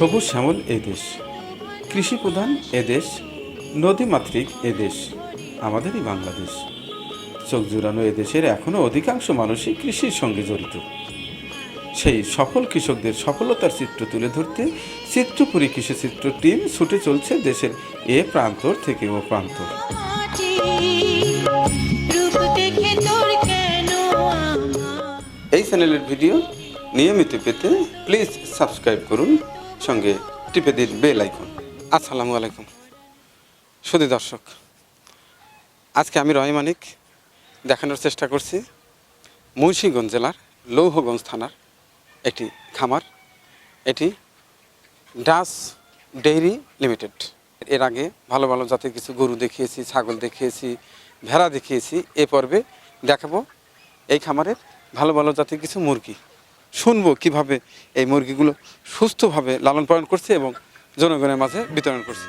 সবুজ শ্যামল এই দেশ, কৃষি প্রধান এদেশ, নদীমাতৃক এদেশ আমাদেরই বাংলাদেশ। চোখ জুড়ানো এদেশের এখনও অধিকাংশ মানুষই কৃষির সঙ্গে জড়িত। সেই সফল কৃষকদের সফলতার চিত্র তুলে ধরতে চিত্রপুরী কৃষিচিত্র টিম ছুটে চলছে দেশের এ প্রান্তর থেকে ও প্রান্তর। এই চ্যানেলের ভিডিও নিয়মিত পেতে প্লিজ সাবস্ক্রাইব করুন, সঙ্গে টিপে দিন বেল আইকন। আসসালামু আলাইকুম সুধী দর্শক, আজকে আমি রহিমানিক দেখানোর চেষ্টা করছি মুন্সিগঞ্জ জেলার লৌহগঞ্জ থানার একটি খামার। এটি ডাচ ডেইরি লিমিটেড। এর আগে ভালো ভালো জাতের কিছু গরু দেখিয়েছি, ছাগল দেখিয়েছি, ভেড়া দেখিয়েছি। এ পর্বে দেখাবো এই খামারের ভালো ভালো জাতের কিছু মুরগি। শুনবো কিভাবে এই মুরগিগুলো সুস্থভাবে লালন পালন করছে এবং জনগণের মাঝে বিতরণ করছে।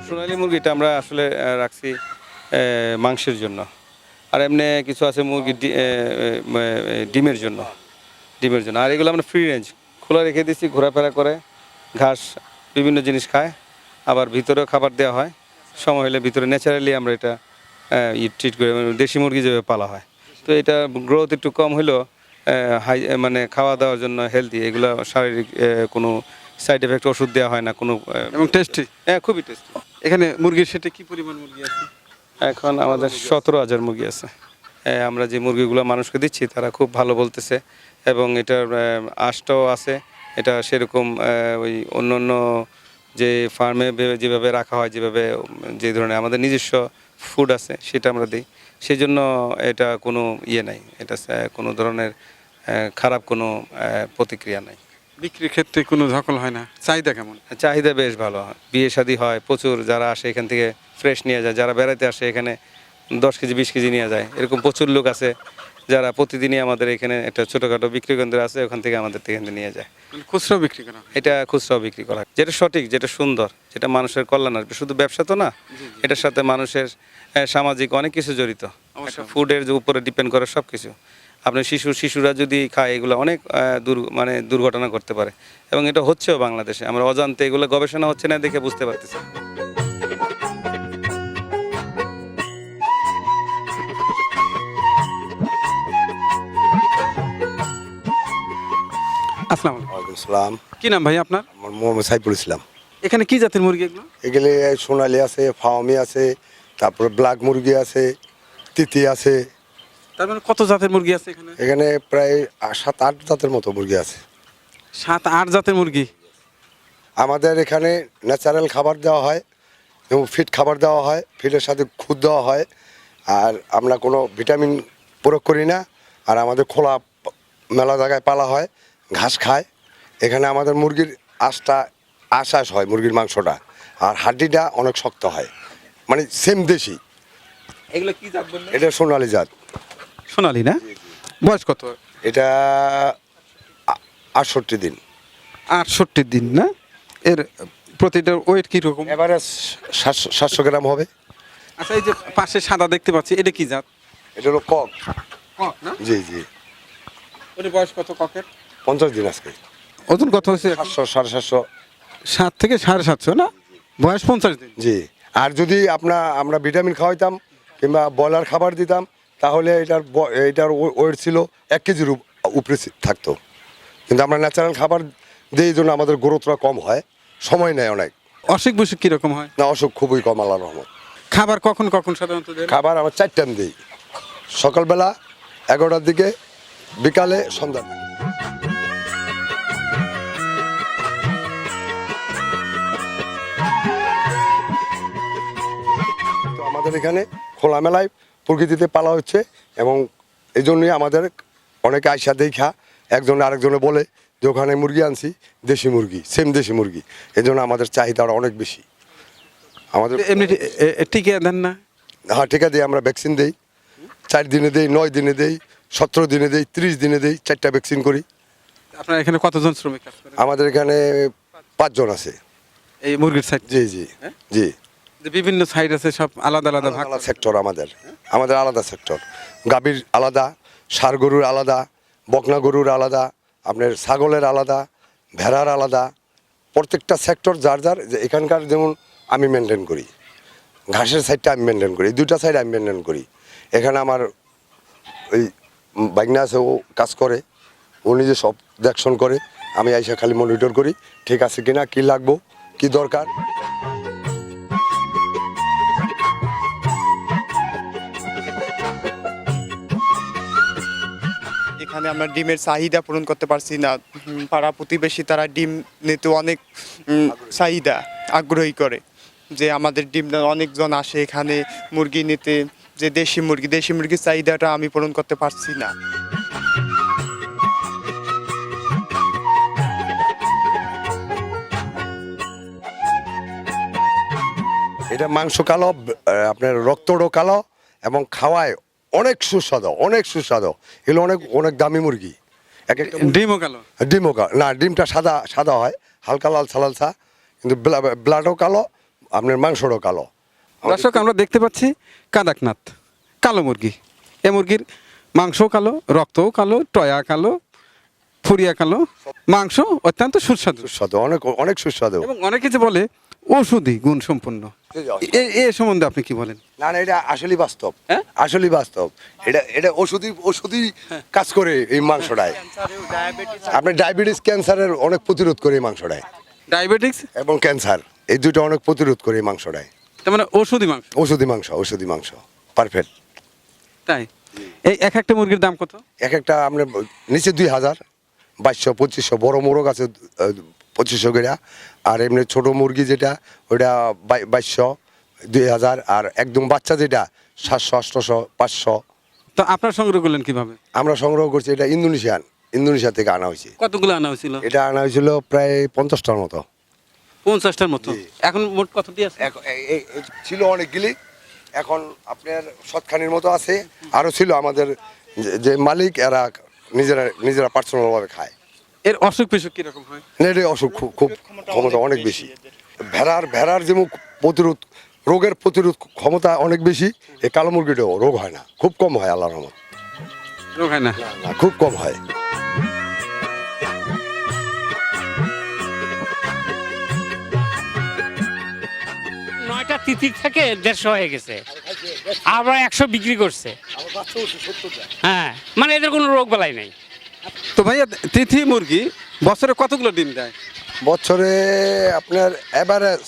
সোনালী মুরগিটা আমরা আসলে রাখছি মাংসের জন্য, আর এমনি কিছু আছে মুরগি ডিমের জন্য। আর এগুলো আমরা ফ্রি রেঞ্জ খোলা রেখে দিচ্ছি, ঘোরাফেরা করে, ঘাস বিভিন্ন জিনিস খায়, আবার ভিতরেও খাবার দেওয়া হয়। সময় হলে ভিতরে ন্যাচারালি আমরা এটা ট্রিট করি, দেশি মুরগি যেভাবে পালা হয়। তো এটা গ্রোথ একটু কম হলেও মানে খাওয়া দাওয়ার জন্য হেলদি। এগুলো শারীরিক কোনো সাইড এফেক্ট, ওষুধ দেওয়া হয় না কোনো, এবং টেস্টি। হ্যাঁ, খুবই টেস্টি। এখানে মুরগির সেটে কি পরিমাণ মুরগি আছে? এখন আমাদের 17,000 মুরগি আছে। আমরা যে মুরগিগুলো মানুষকে দিচ্ছি তারা খুব ভালো বলতেছে, এবং এটার আঁশটাও আছে। এটা সেরকম ওই অন্য অন্য যে ফার্মে যেভাবে রাখা হয়, যেভাবে যে ধরনের আমাদের নিজস্ব ফুড আছে সেটা আমরা দিই। সেই জন্য এটা কোনো নাই, এটা কোনো ধরনের খারাপ কোনো প্রতিক্রিয়া নাই। বিক্রির ক্ষেত্রে কোনো ধকল হয় না? চাহিদা কেমন? চাহিদা বেশ ভালো হয়, বিয়ে শাদী হয় প্রচুর, যারা আসে এখান থেকে ফ্রেশ নিয়ে যায়, যারা বেড়াতে আসে এখানে 10 কেজি 20 কেজি নিয়ে যায়। এরকম প্রচুর লোক আছে যারা প্রতিদিনই আমাদের এখানে একটা ছোটোখাটো বিক্রি কেন্দ্র আছে, ওখান থেকে আমাদের থেকে নিয়ে যায়। খুচরাও বিক্রি করা? এটা খুচরাও বিক্রি করা, যেটা সঠিক, যেটা সুন্দর, যেটা মানুষের কল্যাণ আসবে। শুধু ব্যবসা তো না, এটার সাথে মানুষের সামাজিক অনেক কিছু জড়িত। ফুডের উপরে ডিপেন্ড করে সব কিছু। আপনার শিশুরা যদি খায় এগুলো অনেক দুর্ঘটনা করতে পারে, এবং এটা হচ্ছেও বাংলাদেশে। আমরা অজান্তে এগুলো গবেষণা হচ্ছে না দেখে বুঝতে পারতেছি। আসসালামু আলাইকুম। ওয়ালাইকুম আসসালাম। কি নাম ভাই আপনার? আমার মোহাম্মদ সাইফুল ইসলাম। এখানে কি জাতের মুরগি এগুলো? এগুলি সোনালি আছে, ফাওমি আছে, তারপরে ব্ল্যাক মুরগি আছে, তিতি আছে। তার মানে কত জাতের মুরগি আছে এখানে? এখানে প্রায় 7-8 জাতের মতো মুরগি আছে। 7-8 জাতের মুরগি। আমাদের এখানে ন্যাচারাল খাবার দেওয়া হয় এবং ফিট খাবার দেওয়া হয়, ফিটের সাথে খুদ দেওয়া হয়। আর আমরা কোনো ভিটামিন প্রয়োগ করি না। আর আমাদের খোলা মেলা জায়গায় পালা হয়, ঘাস খায়। এখানে আমাদের মুরগির আশ হয়, মুরগির মাংসটা, আর হাড্ডিটা অনেক শক্ত হয়, মানে সেম দেশি। এগুলো কি জাত বললেন? এটা সোনালি জাত। সোনালি না? বয়স কত? এটা 68 দিন। 68 দিন না? এর প্রতিটার ওয়েট কি রকম? এবারে 700 গ্রাম হবে। আচ্ছা, এই যে পাশে সাদা দেখতে পাচ্ছি, এটা কি জাত? এটা হলো কক। কক না? জি জি। ওর বয়স কত ককের? 50 দিন আজকে। ওজন কত হয়েছে? 700 750। 7 থেকে 750 না? বয়স 50 দিন। জি। আর যদি আমরা ভিটামিন খাওয়াইতাম কিংবা ব্রয়লার খাবার দিতাম, তাহলে এটার ওয়েট ছিল 1 কেজির উপরে থাকতো। কিন্তু আমরা ন্যাচারাল খাবার দিই, এই জন্য আমাদের গ্রোথটা কম হয়, সময় নেয় অনেক। অসুখ বিসুখ কীরকম হয়? না, অসুখ খুবই কম, আল্লাহর রহমত। খাবার কখন কখন সাধারণত দেন? খাবার আমরা 4 টাইম দিই, সকালবেলা 11টার দিকে, বিকালে, সন্ধ্যার দিকে। তো আমাদের এখানে খোলামেলায় প্রকৃতিতে পালা হচ্ছে, এবং এই জন্যই আমাদের অনেকে আইসা দেখা একজন আরেকজনে বলে যে ওখানে মুরগি আনছি, দেশি মুরগি, সেম দেশি মুরগি। এই জন্য আমাদের চাহিদাটা অনেক বেশি। আমাদের এমনি টিকে দেন না? হ্যাঁ, টিকা দিই, আমরা ভ্যাকসিন দিই। 4 দিনে দেই, 9 দিনে দেই, 17 দিনে দেই, 30 দিনে দেই, 4টা ভ্যাকসিন করি। আপনার এখানে কতজন শ্রমিক কাজ করে? আমাদের এখানে 5 জন আছে। এই মুরগির সাইড জি জি জি। যে বিভিন্ন সাইড আছে সব আলাদা আলাদা ভাগ আলাদা সেক্টর আমাদের আলাদা সেক্টর। গাভীর আলাদা, ষাঁড় গরুর আলাদা, বকনা গরুর আলাদা, আপনার ছাগলের আলাদা, ভেড়ার আলাদা। প্রত্যেকটা সেক্টর যার যার, যে এখানকার যেমন আমি মেনটেন করি, ঘাসের সাইডটা আমি মেনটেন করি, এই 2টা সাইড আমি মেনটেন করি। এখানে আমার ওই বাইকনা আছে, ও কাজ করে, ও নিজে সব দেখশন করে, আমি আইসা খালি মনিটর করি ঠিক আছে কিনা, কি লাগবো, কি দরকার। এখানে আমরা ডিমের চাহিদা পূরণ করতে পারছি না। পাড়া প্রতিবেশী তারা ডিম নিতে অনেক চাহিদা আগ্রহী করে, যে আমাদের ডিম অনেকজন আসে এখানে মুরগি নিতে, যে দেশি মুরগির চাহিদাটা আমি পূরণ করতে পারছি না। এটা মাংস কালো, আপনার রক্তটাও কালো, এবং খাওয়ায় অনেক সুস্বাদু, এগুলো অনেক অনেক দামি মুরগি। এক একটা ডিমও কালো। না, ডিমটা সাদা সাদা হয়, হালকা লালসা, কিন্তু ব্লাডও কালো, আপনার মাংসটাও কালো। দর্শক, আমরা দেখতে পাচ্ছি কাদাকনাথ কালো মুরগি। এ মুরগির মাংস কালো, রক্তও কালো, টয়া কালো, ফুরিয়া কালো, মাংস অত্যন্ত সুস্বাদু, অনেক অনেক সুস্বাদু। এবং অনেকে যে বলে ওষুধি গুণ সম্পন্ন, এ সম্বন্ধে আপনি কি বলেন? না, এটা আসলেই বাস্তব, হ্যাঁ? আসলেই বাস্তব। এটা ওষুধি কাজ করে এই মাংসটায়। আপনার ডায়াবেটিস, ক্যান্সারের অনেক প্রতিরোধ করে এই মাংসটায়। ডায়াবেটিক্স এবং ক্যান্সার, এই দুটো অনেক প্রতিরোধ করে এই মাংসটায়। তার মানে ওষুধি মাংস। ওষুধি মাংস পারফেক্ট। তাই এই এক একটা মুরগির দাম কত? এক একটা আপনার নিচে 2000, 2200, 2500, বড় মোরগ আছে 2500 করে, আর এমনি ছোট মুরগি যেটা ওটা 2200, 2000, আর একদম বাচ্চা যেটা 700, 800, 500। তো আপনার সংগ্রহ করলেন কিভাবে? আমরা সংগ্রহ করছি, এটা ইন্দোনেশিয়া থেকে আনা হয়েছে। কতগুলো আনা হয়েছিল? এটা আনা হয়েছিল প্রায় 50টার মতো। 50টার মতো। এখন মোট কতটি আছে? ছিল অনেকগুলি, এখন আপনার সৎখানির মতো আছে, আরও ছিল আমাদের যে মালিক, এরা নিজেরা পার্সোনালভাবে খায়। এর অসুখ বিসুখ কিরকম হয়? এর অসুখ খুব ক্ষমতা অনেক বেশি। ভেড়ার যেমন রোগের প্রতিরোধ ক্ষমতা অনেক বেশি, এই কালো মুরগিটাও রোগ হয় না, খুব কম হয়, আল্লাহর রহমত। রোগ হয় না? খুব কম হয়। নয়টা তিতির থেকে 150 হয়ে গেছে, আবার 100 বিক্রি করছে। হ্যাঁ, মানে এদের কোনো রোগ বালাই নাই। তো ভাইয়া, তিথি মুরগি বছরে কতগুলো ডিম দেয়? বছরে আপনার অ্যাভারেজ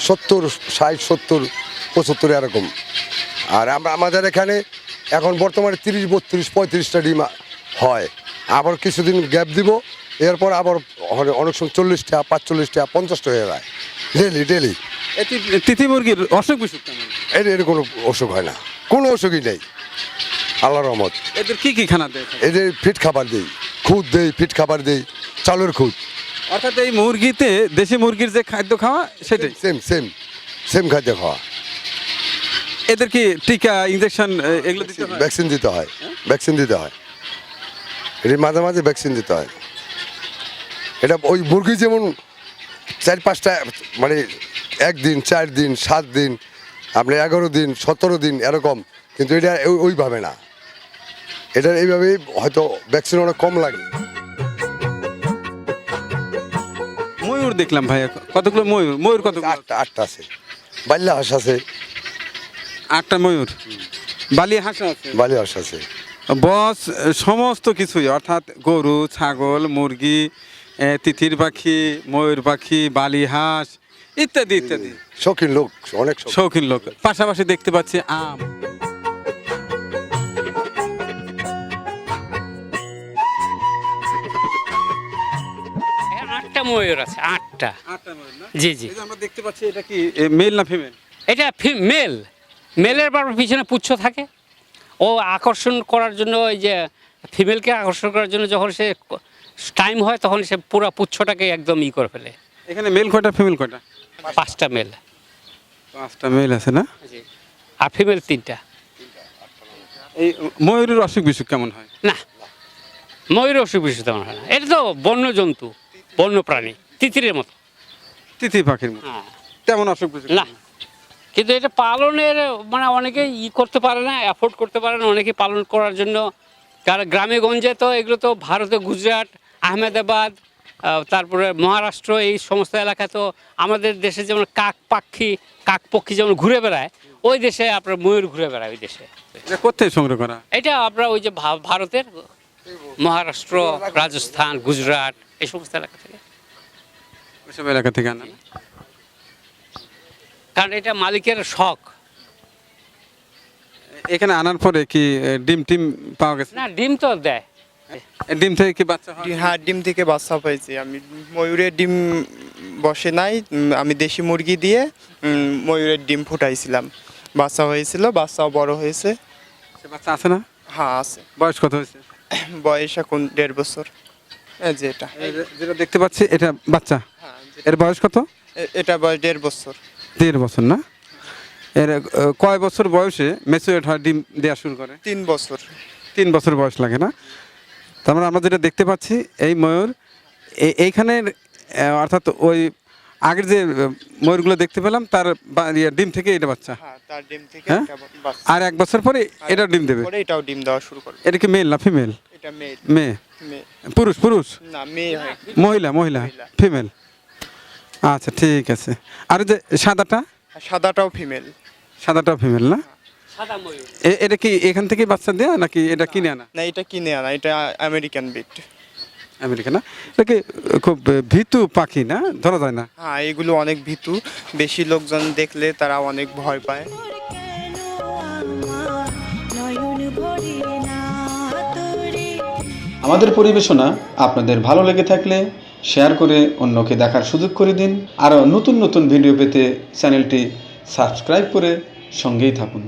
70, 60, 70, 75 এরকম। আর আমাদের এখানে এখন বর্তমানে 30, 32, 35টা ডিম হয়। আবার কিছুদিন গ্যাপ দিব, এরপর আবার অনেক সময় 40টা, 45টা, 50টা হয়ে যায় ডেলি। তিথি মুরগির অসুখ বিসুখ কেমন? এর কোনো অসুখ হয় না, কোনো অসুখই নেই, আল্লাহর রহমত। এদের কি কি খানা দেয়? এদের ফিট খাবার দেই, খুদ দেই, ফিট খাবার দেই, চালের খুদ। অর্থাৎ এই মুরগিতে দেশি মুরগির যে খাদ্য খাওয়া সেটাই সেম খাদ্য খাওয়া। এদের কি টিকা, ইনজেকশন এগুলো দিতে হয়? ভ্যাকসিন দিতে হয়, এর মাঝে মাঝে ভ্যাকসিন দিতে হয়। এটা ওই মুরগি যেমন 4-5টা, মানে 1 দিন, 4 দিন, 7 দিন, আপনি 11 দিন, 17 দিন এরকম, কিন্তু এটা ওইভাবে না, এটা এইভাবেই হয়তো ভ্যাকসিন অনেক কম লাগে। ময়ূর দেখলাম ভাইয়া, কতগুলো ময়ূর কতগুলো? 8টা আছে, বাল্যা হাঁস আছে। 8টা ময়ূর, বালি হাঁস আছে। বস সমস্ত কিছুই, অর্থাৎ গরু, ছাগল, মুরগি, তিথির পাখি, ময়ূর পাখি, বালি হাঁস ইত্যাদি। শৌখিন লোক, অনেক শৌখিন লোক। পাশাপাশি দেখতে পাচ্ছি আম। আটটা ময়ূর আছে, 8টা। জি। আমরা দেখতে পাচ্ছি, এটা কি মেল না ফিমেল? এটা মেলের পিছনে পুচ্ছ থাকে, ও আকর্ষণ করার জন্য, ওই যে ফিমেলকে আকর্ষণ করার জন্য যখন সে টাইম হয়, তখন সে পুরো পুচ্ছটাকে একদম করে ফেলে। এখানে মেল কয়টা, ফিমেল কয়টা? 5টা মেল। 5টা মেল আছে না? আর ফিমেল 3টা। এই ময়ূরের অসুখ বিসুখ কেমন হয়? না, ময়ূরের অসুখ বিসুখ তেমন হয় না, এটা তো বন্য জন্তু। বন্য প্রাণী, তিতিরের মতো। তিথি পাখির মতো হ্যাঁ, তেমন অসুখ বিসুখ না, কিন্তু এটা পালনের মানে অনেকে করতে পারে না, অ্যাফোর্ড করতে পারে না অনেকে পালন করার জন্য। কারণ গ্রামে গঞ্জে তো এগুলো তো ভারতে গুজরাট, আহমেদাবাদ, তারপরে মহারাষ্ট্র, এই সমস্ত এলাকা। তো আমাদের দেশে যেমন কাক পক্ষী যেমন ঘুরে বেড়ায়, ওই দেশে আপনার ময়ূর ঘুরে বেড়ায় ওই দেশে। এটা কোথায় সংগ্রহ করা? এটা আপনার ওই যে ভারতের মহারাষ্ট্র, রাজস্থান, গুজরাট, এই সমস্ত এলাকা থেকে। ওইসব এলাকা থেকে আনা না? কারণ এটা মালিকের শখ। এখানে আনার পরে কি ডিম টিম পাওয়া গেছে? না, ডিম তো দেয়। ডিম থেকে কি বাচ্চা হয়? হ্যাঁ, ডিম থেকে বাচ্চা পাইছি আমি। ময়ূরের ডিম বসে নাই, আমি দেশি মুরগি দিয়ে ময়ূরের ডিম ফুটাইছিলাম, বাচ্চা হয়েছিল, বাচ্চাও বড় হয়েছে। সে বাচ্চা আছে না? হ্যাঁ আছে। বয়স কত হয়েছে? বয়স এখন 1.5 বছর। এই যে এটা, যেটা দেখতে পাচ্ছি এটা বাচ্চা। হ্যাঁ, এর বয়স কত? এটা বয়স 1.5 বছর। 1.5 বছর না? এর কয় বছর বয়সে ম্যাচিউর হয়, ডিম দেওয়া শুরু করে? 3 বছর। 3 বছর বয়স লাগে না? তার মানে আমরা যেটা দেখতে পাচ্ছি এই ময়ূর এইখানের অর্থাৎ ওই আগের যে ময়ূরগুলো দেখতে পেলাম তার ডিম থেকে এটা বাচ্চা। হ্যাঁ, তার ডিম থেকে হ্যাঁ? একটা বাচ্চা। আর 1 বছর পরে এটা ডিম দেবে। পরে এটাও ডিম দেওয়া শুরু করবে। এটা কি মেল না ফিমেল? এটা মেয়ে। মেয়ে। মেয়ে পুরুষ না, মেয়ে হয়। মহিলা ফিমেল। আচ্ছা ঠিক আছে। আর যে সাদাটা? সাদাটাও ফিমেল। সাদাটাও ফিমেল না? সাদা ময়ূর। এটা কি এখান থেকে বাচ্চা দেয়া নাকি এটা কিনে আনা? না, এটা কিনে আনা, এটা আমেরিকান বিট। আমেরিকা না? এটা কি খুব ভীতু পাখি না, ধরা যায় না? হ্যাঁ, এগুলো অনেক ভীতু, বেশি লোকজন দেখলে তারা অনেক ভয় পায়। আমাদের পরিবেশনা আপনাদের ভালো লেগে থাকলে শেয়ার করে অন্যকে দেখার সুযোগ করে দিন। আরও নতুন নতুন ভিডিও পেতে চ্যানেলটি সাবস্ক্রাইব করে সঙ্গেই থাকুন।